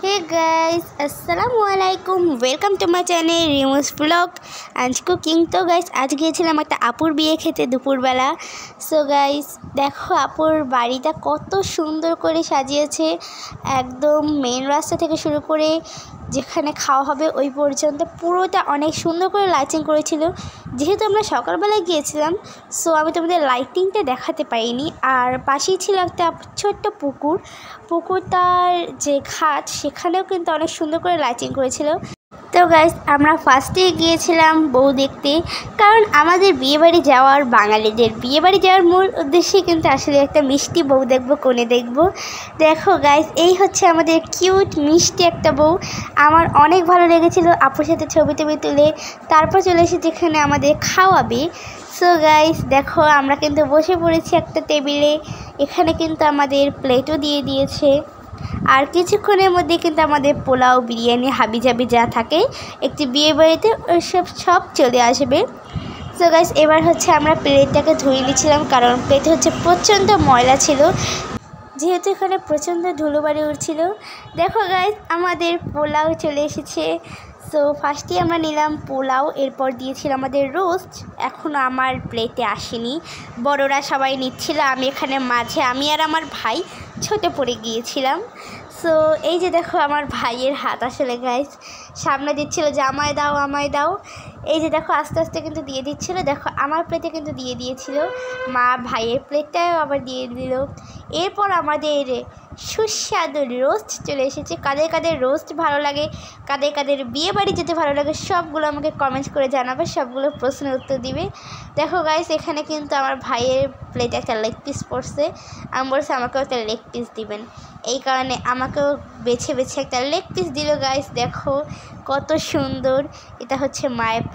Hey guys, Assalamualaikum. Welcome to my channel Rimu's Vlog and Cooking. তো guys আজ গিয়েছিলাম একটা আপুর বিয়ে খেতে দুপুরবেলা। সো গাইস দেখো আপুর বাড়িটা কত সুন্দর করে সাজিয়েছে, একদম মেন রাস্তা থেকে শুরু করে যেখানে খাওয়া হবে ওই পর্যন্ত পুরোটা অনেক সুন্দর করে লাইটিং করেছিল। যেহেতু আমরা সকালবেলায় গিয়েছিলাম সো আমি তোমাদের লাইটিংটা দেখাতে পারিনি। আর পাশেই ছিল একটা ছোট্ট পুকুরটার যে ঘাট সেখানেও কিন্তু অনেক সুন্দর করে লাইটিং করেছিল। তো গাইস আমরা ফার্স্টেই গিয়েছিলাম বউ দেখতে, কারণ আমাদের বিয়েবাড়ি যাওয়ার বাঙালিদের বিয়েবাড়ি যাওয়ার মূল উদ্দেশ্যে কিন্তু আসলে একটা মিষ্টি বউ দেখবো, কোণে দেখবো। দেখো গাইস এই হচ্ছে আমাদের কিউট মিষ্টি একটা বউ। আমার অনেক ভালো লেগেছিল আপুর সাথে ছবি তুলে। তারপর চলে এসে যেখানে আমাদের খাওয়াবে। সো গাইস দেখো আমরা কিন্তু বসে পড়েছি একটা টেবিলে। এখানে কিন্তু আমাদের প্লেটও দিয়ে দিয়েছে। আর কিছুক্ষণের মধ্যে কিন্তু আমাদের পোলাও, বিরিয়ানি, হাবিজাবি যা থাকে একটি বিয়ে বাড়িতে সব চলে আসবে। সো গাইস এবার হচ্ছে আমরা প্লেটটাকে ধুয়ে নিচ্ছিলাম, কারণ প্লেটে হচ্ছে প্রচণ্ড ময়লা ছিল, যেহেতু এখানে প্রচণ্ড ধুলোবালি উঠছিল। দেখো গাইস আমাদের পোলাও চলে এসেছে। সো ফার্স্টে আমরা নিলাম পোলাও, এরপর দিয়েছিল আমাদের রোস্ট। এখনও আমার প্লেটে আসেনি, বড়রা সবাই নিচ্ছিল, আমি এখানে মাঝে আমি আর আমার ভাই ছোটে পড়ে গিয়েছিলাম। সো এই যে দেখো আমার ভাইয়ের হাত আসলে গাইস সামনে দিচ্ছিল যে আমায় দাও। এই যে দেখো আস্তে আস্তে কিন্তু দিয়ে দিচ্ছিলো। দেখো আমার প্লেটে কিন্তু দিয়ে দিয়েছিল, মা ভাইয়ের প্লেটটাও আবার দিয়ে দিল। এরপর আমাদের সুস্বাদু রোস্ট চলে এসেছে। কাদের রোস্ট ভালো লাগে, কাদের বিয়ে বাড়ি যেতে ভালো লাগে, সবগুলো আমাকে কমেন্ট করে জানাবে, সবগুলো প্রশ্নের উত্তর দিবে। দেখো গাইস এখানে কিন্তু আমার ভাইয়ের প্লেটে একটা লেগ পিস পড়ছে। আমি বলছি আমাকেও একটা লেগ পিস দিবেন, এই কারণে আমাকেও বেছে একটা লেগ পিস দিল। গাইস দেখো কত সুন্দর, এটা হচ্ছে মায়ের প্লেট।